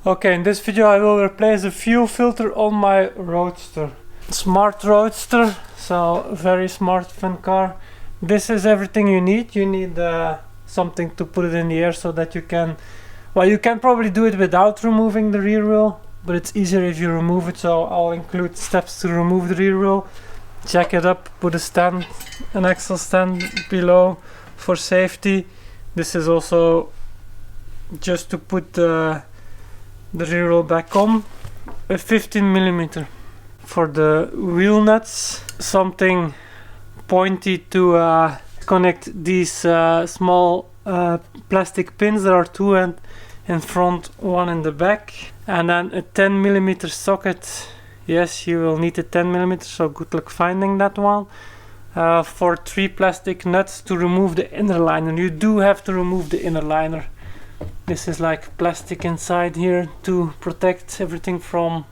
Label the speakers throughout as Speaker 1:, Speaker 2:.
Speaker 1: Okay, in this video I will replace the fuel filter on my Roadster. Smart Roadster, so very smart fun car. This is everything you need. You need something to put it in the air so that you can, well, you can probably do it without removing the rear wheel, but it's easier if you remove it, so I'll include steps to remove the rear wheel. Jack it up, put a stand, an axle stand below for safety. This is also just to put the rear wheel back on. A 15mm for the wheel nuts, something pointy to connect these small plastic pins. There are two in front, one in the back, and then a 10mm socket. Yes, you will need a 10mm, so good luck finding that one. For 3 plastic nuts to remove the inner liner. You do have to remove the inner liner. This is like plastic inside here to protect everything from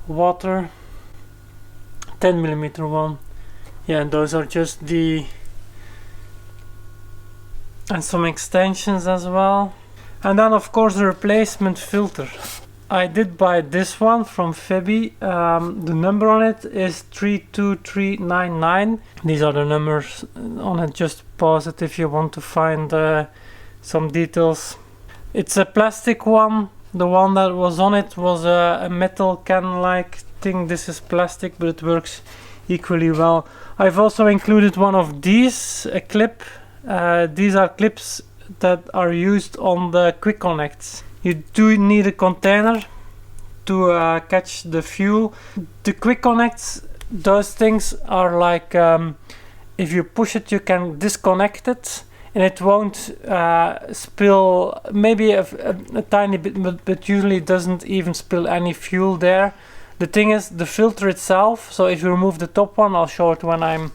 Speaker 1: water. 10mm one. Yeah, and those are just the, and some extensions as well. And then of course the replacement filter. I did buy this one from Febi. The number on it is 32399. These are the numbers on it. Just pause it if you want to find some details. It's a plastic one. The one that was on it was a metal can like thing. This is plastic, but it works equally well. I've also included one of these, a clip. These are clips that are used on the quick connects. You do need a container to catch the fuel. The quick connects, those things are like, if you push it you can disconnect it and it won't spill, maybe a tiny bit, but usually it doesn't even spill any fuel there. The thing is the filter itself, so if you remove the top one, I'll show it when I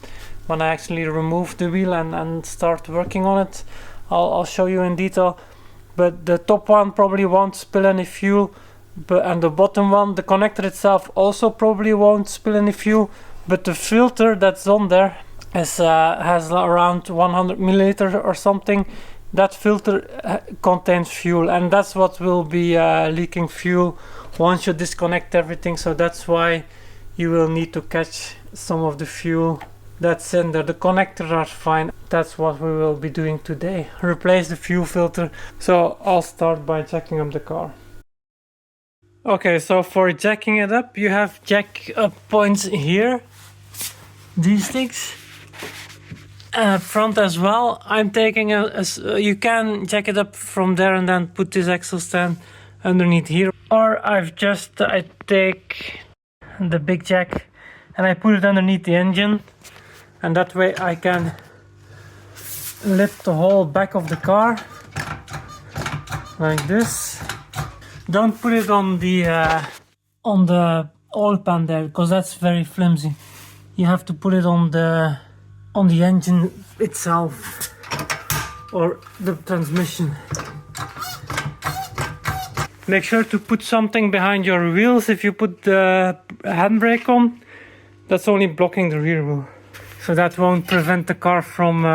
Speaker 1: actually remove the wheel and start working on it. I'll show you in detail. But the top one probably won't spill any fuel, and the bottom one, the connector itself, also probably won't spill any fuel. But the filter that's on there has around 100ml or something. That filter contains fuel, and that's what will be leaking fuel once you disconnect everything. So that's why you will need to catch some of the fuel that's in there. The connectors are fine. That's what we will be doing today. Replace the fuel filter. So I'll start by jacking up the car. Okay, so for jacking it up, you have jack up points here. These things. Front as well. I'm taking you can jack it up from there and then put this axle stand underneath here. Or I take the big jack and I put it underneath the engine. And that way I can lift the whole back of the car like this. Don't put it on the oil pan there, because that's very flimsy. You have to put it on the engine itself or the transmission. Make sure to put something behind your wheels. If you put the handbrake on, that's only blocking the rear wheel. So that won't prevent the car from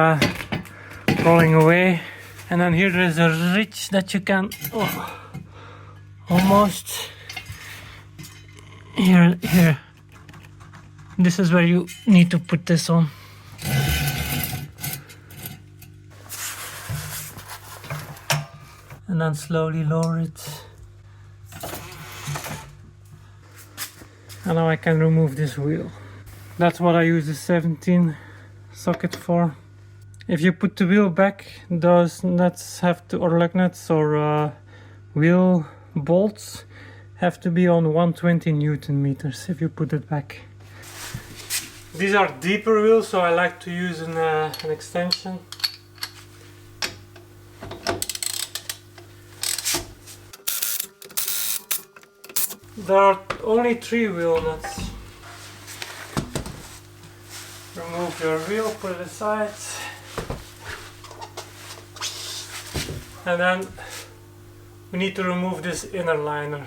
Speaker 1: rolling away. And then here there is a ridge that you can almost here. This is where you need to put this on. And then slowly lower it. And now I can remove this wheel. That's what I use the 17 socket for. If you put the wheel back, those nuts have to, or lug nuts or wheel bolts, have to be on 120 Newton meters if you put it back. These are deeper wheels, so I like to use an extension. There are only 3 wheel nuts. Remove your wheel, put it aside, and then we need to remove this inner liner.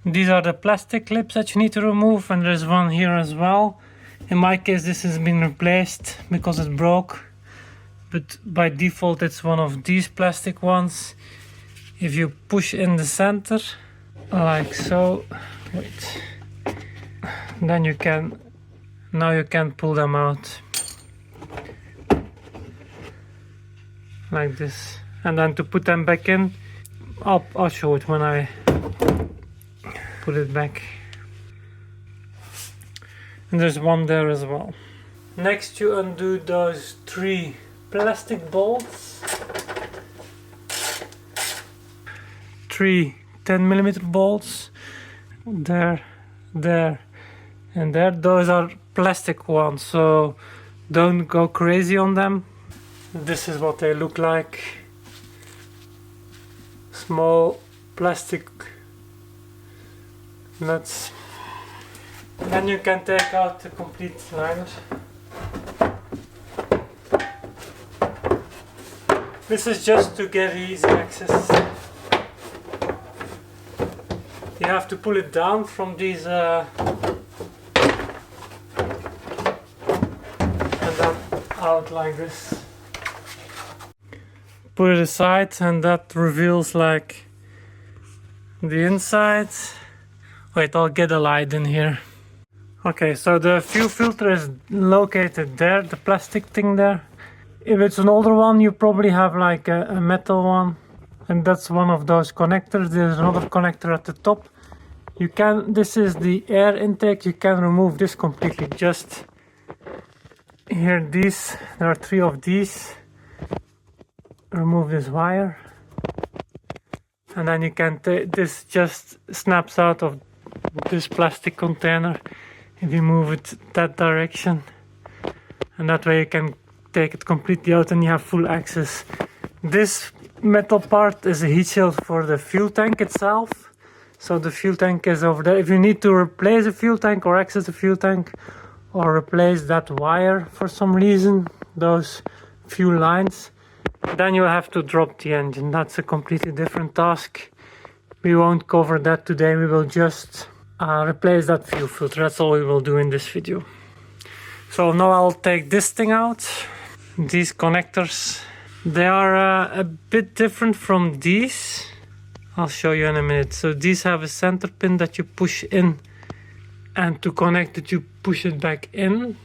Speaker 1: These are the plastic clips that you need to remove, and there's one here as well. In my case this has been replaced because it broke, but by default it's one of these plastic ones. If you push in the center, like so, wait, then you can, now you can pull them out. Like this. And then to put them back in, I'll show it when I put it back. And there's one there as well. Next you undo those 3 plastic bolts. 3 10mm bolts. There, there, and there. Those are plastic ones, so don't go crazy on them. This is what they look like. Small plastic nuts. Then you can take out the complete liner. This is just to get easy access. You have to pull it down from these and then out like this. Put it aside and that reveals like the inside. Wait, I'll get a light in here. Okay, so the fuel filter is located there, the plastic thing there. If it's an older one, you probably have like a metal one, and that's one of those connectors. There's another connector at the top. You can, this is the air intake, you can remove this completely. Just here, these, there are 3 of these. Remove this wire, and then you can take this, just snaps out of this plastic container if you move it that direction, and that way you can take it completely out and you have full access. This metal part is a heat shield for the fuel tank itself, so the fuel tank is over there. If you need to replace the fuel tank or access the fuel tank or replace that wire for some reason, those fuel lines, then you have to drop the engine. That's a completely different task. We won't cover that today. We will just replace that fuel filter. That's all we will do in this video. So now I'll take this thing out. These connectors, they are a bit different from these. I'll show you in a minute. So these have a center pin that you push in, and to connect it you push it back in.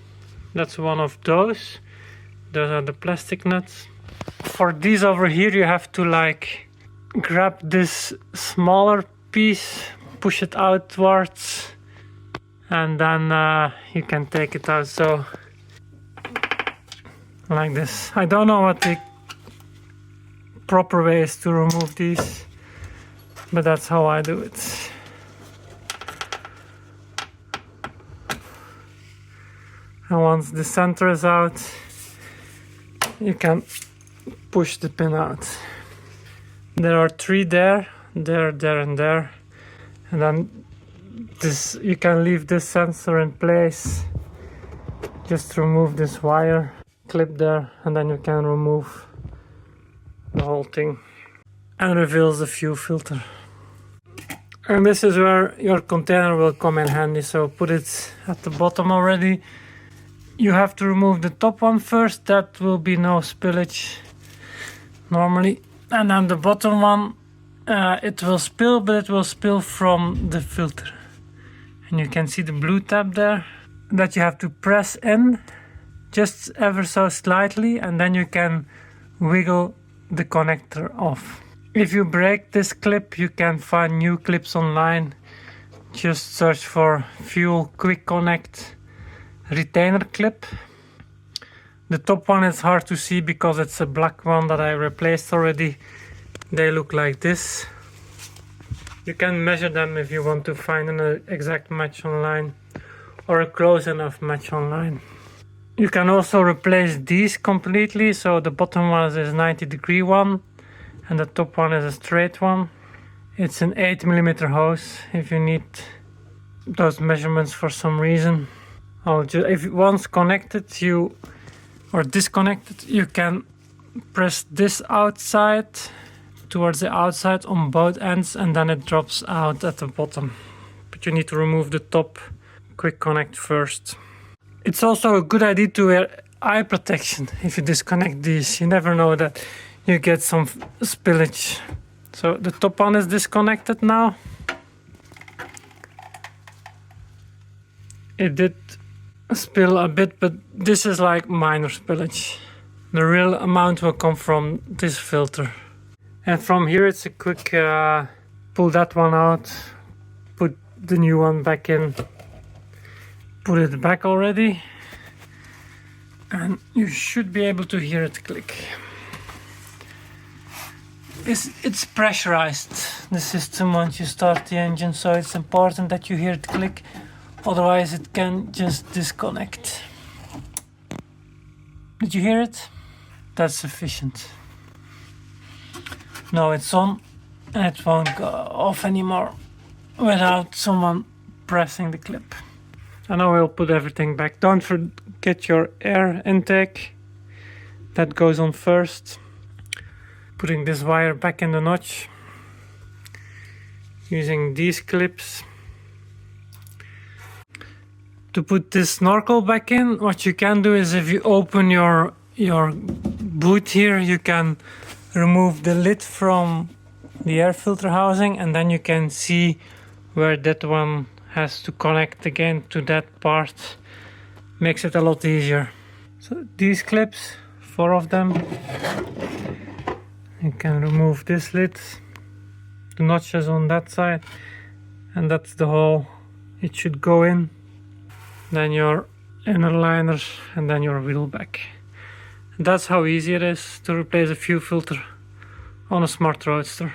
Speaker 1: That's one of those. Those are the plastic nuts. For these over here you have to like grab this smaller piece, push it outwards, and then you can take it out. So like this. I don't know what the proper way is to remove these, but that's how I do it. And once the center is out, you can push the pin out. There are 3 there, there, there, and there. And then this, you can leave this sensor in place. Just remove this wire, clip there, and then you can remove the whole thing. And reveals the fuel filter. And this is where your container will come in handy, so put it at the bottom already. You have to remove the top one first, that will be no spillage normally. And then the bottom one, it will spill, but it will spill from the filter. And you can see the blue tab there that you have to press in just ever so slightly, and then you can wiggle the connector off. If you break this clip, you can find new clips online. Just search for fuel quick connect retainer clip. The top one is hard to see because it's a black one that I replaced already. They look like this. You can measure them if you want to find an exact match online or a close enough match online. You can also replace these completely, so the bottom one is 90-degree one and the top one is a straight one. It's an 8mm hose if you need those measurements for some reason. If once connected or disconnected, you can press this outside towards the outside on both ends, and then it drops out at the bottom. But you need to remove the top quick connect first. It's also a good idea to wear eye protection if you disconnect these. You never know that you get some spillage. So the top one is disconnected now. It did spill a bit, but this is like minor spillage. The real amount will come from this filter. And from here it's a quick pull that one out, put the new one back in, put it back already, and you should be able to hear it click. It's pressurized, the system, once you start the engine, so it's important that you hear it click, otherwise it can just disconnect. Did you hear it? That's sufficient. Now it's on and it won't go off anymore without someone pressing the clip. And now we'll put everything back. Don't forget your air intake. That goes on first. Putting this wire back in the notch. Using these clips. To put this snorkel back in, what you can do is if you open your boot here, you can remove the lid from the air filter housing, and then you can see where that one has to connect again to that part. Makes it a lot easier. So these clips, 4 of them, you can remove this lid, the notches on that side, and that's the hole it should go in. Then your inner liner and then your wheel back. That's how easy it is to replace a fuel filter on a smart Roadster.